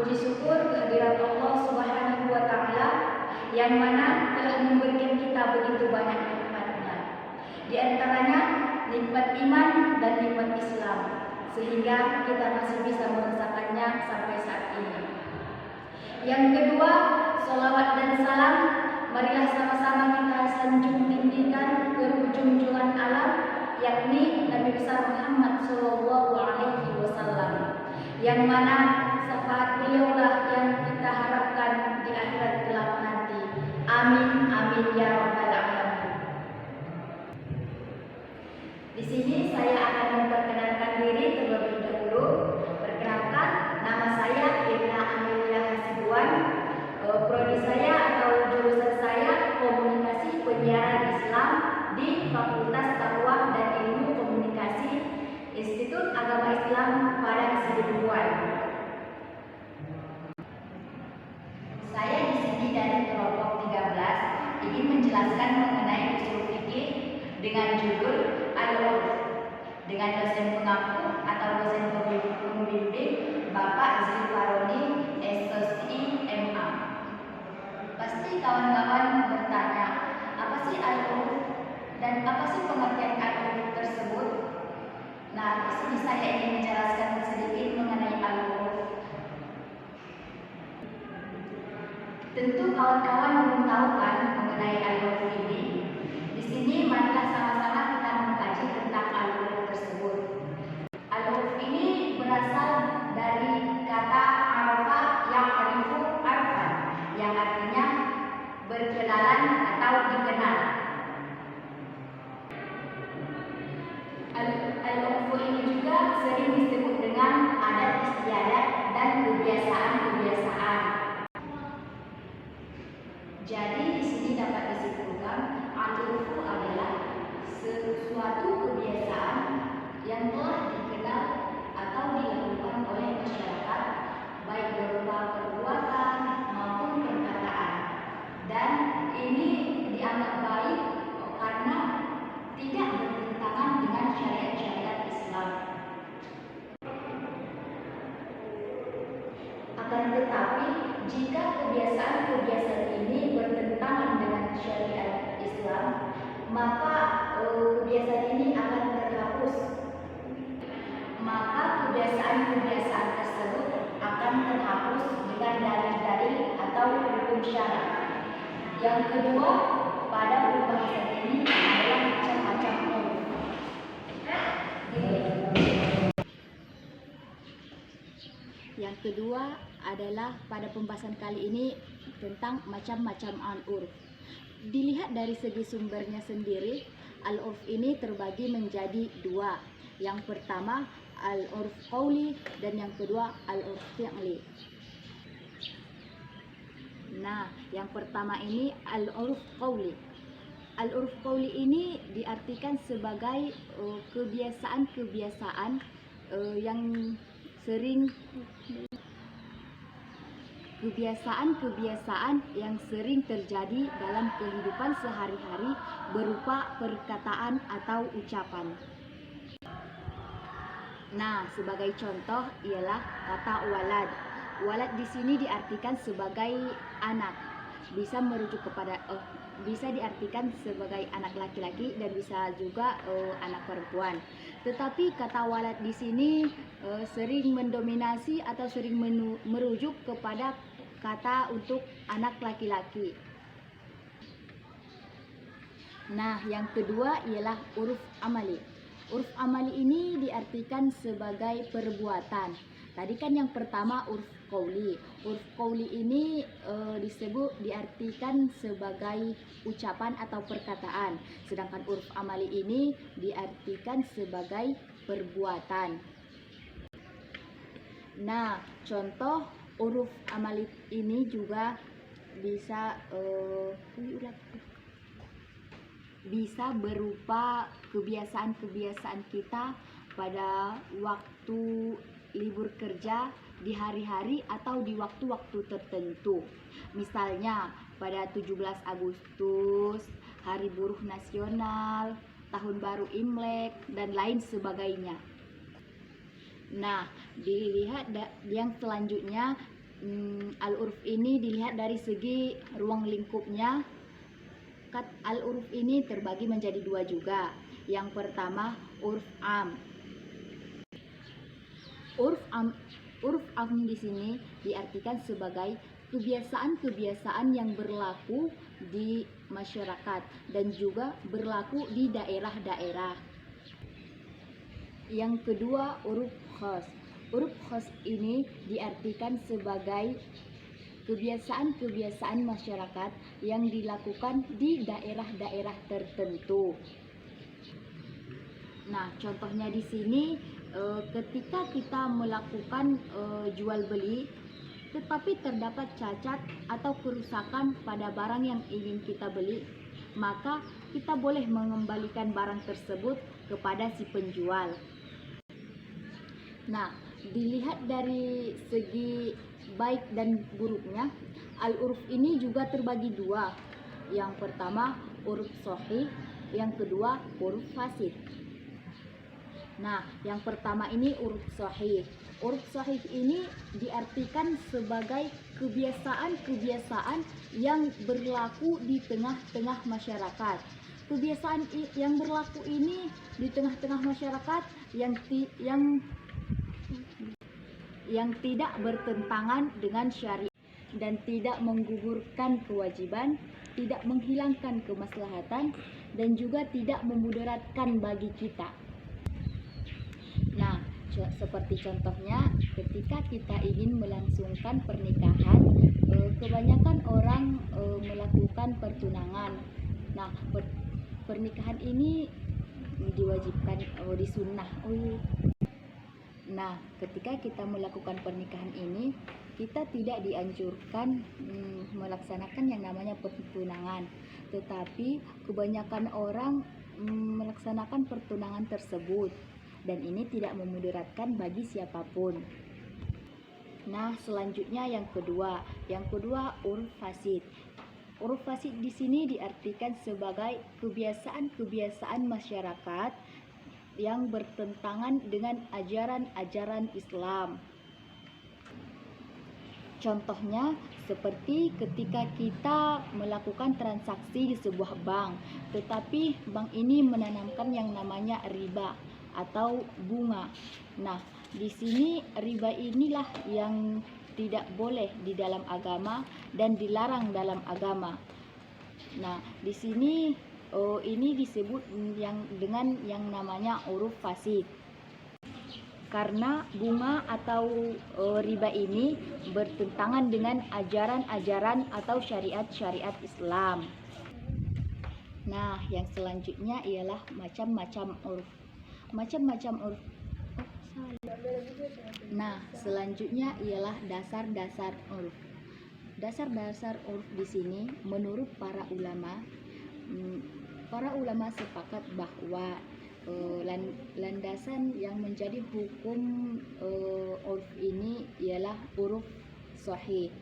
Puji syukur kehadirat Allah Subhanahu wa Ta'ala yang mana telah memberikan kita begitu banyak nikmatnya. Di antaranya nikmat iman dan nikmat Islam, sehingga kita masih bisa merasakannya sampai saat ini. Yang kedua, sholawat dan salam, marilah sama-sama kita sanjung tinggikan ke junjungan alam, yakni Nabi besar Muhammad Shallallahu Alaihi Wasallam, yang mana syafaat beliaulah yang kita harapkan di akhirat kelak nanti. Amin, amin ya rabbal alamin. Di sini saya akan memperkenalkan diri terlebih dahulu. Perkenalkan, nama saya Irna Amelia Hasibuan. Prodi saya atau jurusan saya Komunikasi Penyiaran Islam di Fakultas Dakwah dan Ilmu Komunikasi Institut Agama Islam Padang Sidempuan. Saya di sini dari kelompok 13 ingin menjelaskan mengenai usul fikih dengan judul Al-Urf dengan dosen pengampu atau dosen pembimbing Bapak Zulfaroni SSI MA. Pasti kawan-kawan bertanya, apa sih Al-Urf dan apa sih pengertian Al-Urf tersebut? Nah, di sini saya ingin menjelaskan sedikit mengenai Al-Urf. Tentu kawan-kawan belum tahu kan mengenai Al-Urf ini. Di sini marilah sama-sama kita mengkaji tentang Al-Urf tersebut. Al-Urf ini berasal dari kata arafa yang arifu arfan, yang artinya berkenalan atau dikenal. Al-Urf ini juga sering disebut dengan adat istiadat dan kebiasaan-kebiasaan. Jadi di sini dapat disimpulkan Al-Urf adalah sesuatu kebiasaan yang telah dikenal atau dilakukan oleh masyarakat, baik berupa perbuatan maupun perkataan, dan ini dianggap baik karena tidak bertentangan dengan syariat-syariat Islam. Akan tetapi, jika kebiasaan-kebiasaan ini bertentangan dengan syariat Islam, maka kebiasaan ini akan terhapus. Maka kebiasaan-kebiasaan tersebut akan terhapus dengan dalil-dalil atau hukum syara. Yang kedua, pada pembahasan ini adalah macam-macam urf. Yang kedua adalah pada pembahasan kali ini tentang macam-macam Al-Urf. Dilihat dari segi sumbernya sendiri, Al-Urf ini terbagi menjadi dua. Yang pertama Al-Urf Qauli dan yang kedua Al-Urf Fi'li. Nah, yang pertama ini Al-Urf Qauli. Al-Urf Qauli ini diartikan sebagai kebiasaan-kebiasaan yang sering terjadi dalam kehidupan sehari-hari berupa perkataan atau ucapan. Nah, sebagai contoh ialah kata walad. Walad di sini diartikan sebagai anak. Bisa merujuk kepada bisa diartikan sebagai anak laki-laki dan bisa juga anak perempuan. Tetapi kata walad di sini sering mendominasi atau sering merujuk kepada kata untuk anak laki-laki. Nah, yang kedua ialah uruf amali. Uruf amali ini diartikan sebagai perbuatan. Tadi kan yang pertama uruf qauli. Uruf qauli ini diartikan sebagai ucapan atau perkataan. Sedangkan uruf amali ini diartikan sebagai perbuatan. Nah, contoh uruf amali ini juga bisa berupa kebiasaan-kebiasaan kita pada waktu libur kerja di hari-hari atau di waktu-waktu tertentu. Misalnya pada 17 Agustus, Hari Buruh Nasional, Tahun Baru Imlek, dan lain sebagainya. Nah, dilihat yang selanjutnya Al-uruf ini dilihat dari segi ruang lingkupnya. Al-uruf ini terbagi menjadi dua juga. Yang pertama, uruf am. Uruf am di sini diartikan sebagai kebiasaan-kebiasaan yang berlaku di masyarakat dan juga berlaku di daerah-daerah. Yang kedua, uruf khas. Uruf khas ini diartikan sebagai kebiasaan-kebiasaan masyarakat yang dilakukan di daerah-daerah tertentu. Nah, contohnya di sini ketika kita melakukan jual beli tetapi terdapat cacat atau kerusakan pada barang yang ingin kita beli, maka kita boleh mengembalikan barang tersebut kepada si penjual. Nah, dilihat dari segi baik dan buruknya, al-uruf ini juga terbagi dua. Yang pertama, uruf shahih, yang kedua, uruf fasid. Nah, yang pertama ini uruf shahih. Uruf shahih ini diartikan sebagai kebiasaan-kebiasaan yang berlaku di tengah-tengah masyarakat. Kebiasaan yang berlaku ini di tengah-tengah masyarakat yang tidak bertentangan dengan syariat dan tidak menggugurkan kewajiban, tidak menghilangkan kemaslahatan, dan juga tidak memudaratkan bagi kita. Nah, seperti contohnya ketika kita ingin melangsungkan pernikahan, kebanyakan orang melakukan pertunangan. Nah, pernikahan ini diwajibkan, disunnah. Nah, ketika kita melakukan pernikahan ini, kita tidak dianjurkan melaksanakan yang namanya pertunangan, tetapi kebanyakan orang melaksanakan pertunangan tersebut, dan ini tidak memudaratkan bagi siapapun. Nah, selanjutnya yang kedua uruf fasid. Uruf fasid di sini diartikan sebagai kebiasaan-kebiasaan masyarakat yang bertentangan dengan ajaran-ajaran Islam. Contohnya seperti ketika kita melakukan transaksi di sebuah bank, tetapi bank ini menanamkan yang namanya riba atau bunga. Nah, di sini riba inilah yang tidak boleh di dalam agama dan dilarang dalam agama. Nah, di sini ini disebut dengan yang namanya uruf fasid. Karena bunga atau riba ini bertentangan dengan ajaran-ajaran atau syariat-syariat Islam. Nah, yang selanjutnya ialah macam-macam uruf. Nah, selanjutnya ialah dasar-dasar uruf. Dasar-dasar uruf di sini menurut para ulama sepakat bahwa landasan yang menjadi hukum uruf ini ialah uruf shahih,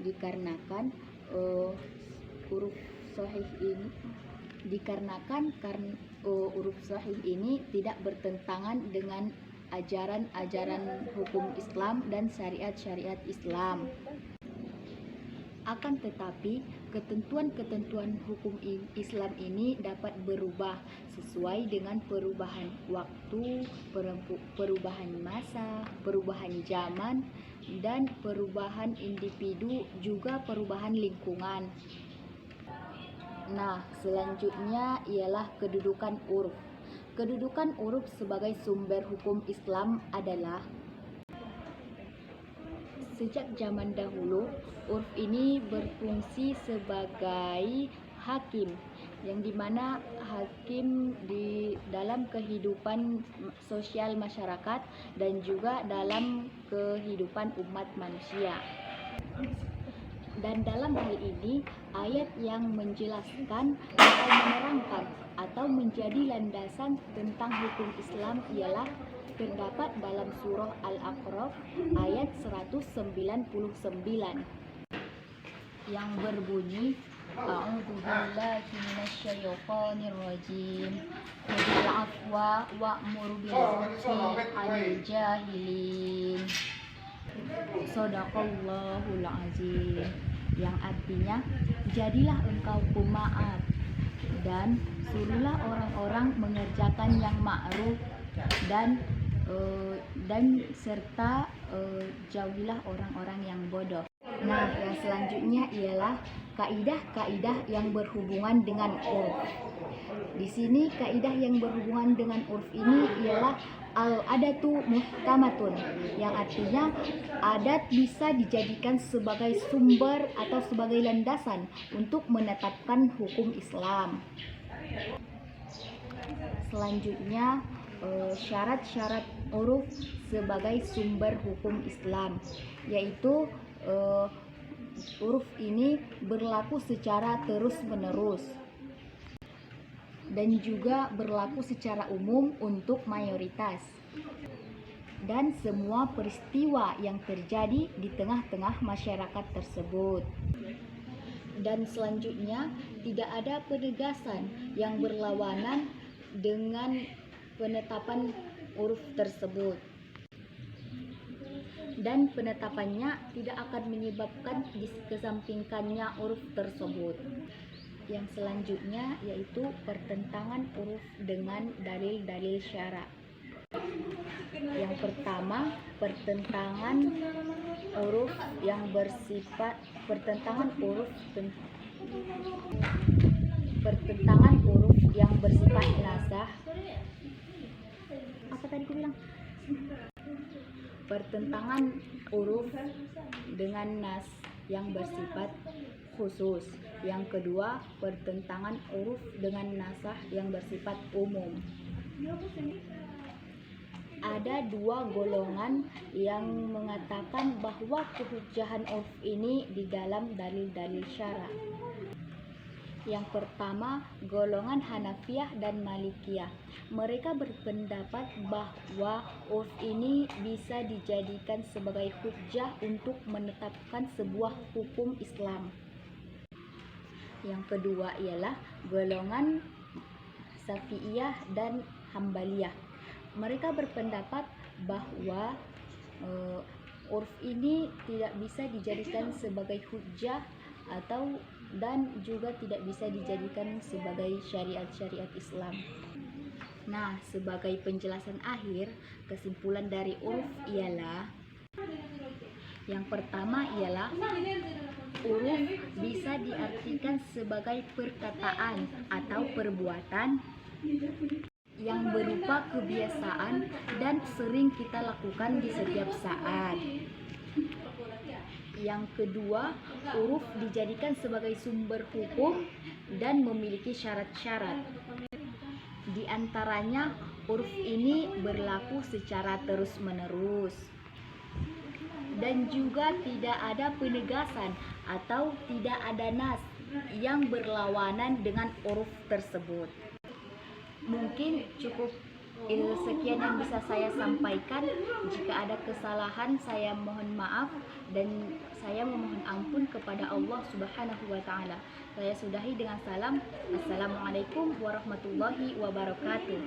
dikarenakan uruf shahih ini tidak bertentangan dengan ajaran-ajaran hukum Islam dan syariat-syariat Islam. Akan tetapi, ketentuan-ketentuan hukum Islam ini dapat berubah sesuai dengan perubahan waktu, perubahan masa, perubahan zaman, dan perubahan individu, juga perubahan lingkungan. Nah, selanjutnya ialah kedudukan uruf. Kedudukan uruf sebagai sumber hukum Islam adalah sejak zaman dahulu, uruf ini berfungsi sebagai hakim, yang dimana hakim di dalam kehidupan sosial masyarakat dan juga dalam kehidupan umat manusia. Dan dalam hal ini, ayat yang menjelaskan atau menerangkan atau menjadi landasan tentang hukum Islam ialah terdapat dalam surah Al-A'raf ayat 199 yang berbunyi, A'udzu billahi minasyaitonir rajim. Khudhil afwa wa'mur bil 'urfi 'anil jahilin. Shadaqallahul azim, yang artinya jadilah engkau pemaaf dan suruhlah orang-orang mengerjakan yang ma'ruf dan serta jauhilah orang-orang yang bodoh. Nah, yang selanjutnya ialah kaidah-kaidah yang berhubungan dengan urf. Di sini kaidah yang berhubungan dengan urf ini ialah al-adatu muhkamatun, yang artinya adat bisa dijadikan sebagai sumber atau sebagai landasan untuk menetapkan hukum Islam. Selanjutnya syarat-syarat uruf sebagai sumber hukum Islam, yaitu uruf ini berlaku secara terus-menerus dan juga berlaku secara umum untuk mayoritas dan semua peristiwa yang terjadi di tengah-tengah masyarakat tersebut. Dan selanjutnya, tidak ada penegasan yang berlawanan dengan penetapan uruf tersebut, dan penetapannya tidak akan menyebabkan dikesampingkannya uruf tersebut. Yang selanjutnya yaitu pertentangan uruf dengan dalil-dalil syara. Yang pertama, pertentangan uruf yang bersifat nasah. Apa tadi aku bilang? Pertentangan uruf dengan nas yang bersifat khusus. Yang kedua, pertentangan uruf dengan nasah yang bersifat umum. Ada dua golongan yang mengatakan bahwa kehujjahan uruf ini di dalam dalil-dalil syara. Yang pertama, golongan Hanafiyah dan Malikiyah. Mereka berpendapat bahwa uruf ini bisa dijadikan sebagai hujjah untuk menetapkan sebuah hukum Islam. Yang kedua ialah golongan Syafi'iyah dan Hambaliyah. Mereka berpendapat bahwa uruf ini tidak bisa dijadikan sebagai hujjah dan juga tidak bisa dijadikan sebagai syariat-syariat Islam. Nah, sebagai penjelasan akhir, kesimpulan dari uruf ialah yang pertama ialah uruf bisa diartikan sebagai perkataan atau perbuatan yang berupa kebiasaan dan sering kita lakukan di setiap saat. Yang kedua, uruf dijadikan sebagai sumber hukum dan memiliki syarat-syarat. Di antaranya, uruf ini berlaku secara terus-menerus dan juga tidak ada penegasan atau tidak ada nas yang berlawanan dengan uruf tersebut. Mungkin cukup sekian yang bisa saya sampaikan. Jika ada kesalahan, saya mohon maaf dan saya memohon ampun kepada Allah Subhanahu wa Ta'ala. Saya sudahi dengan salam. Assalamualaikum warahmatullahi wabarakatuh.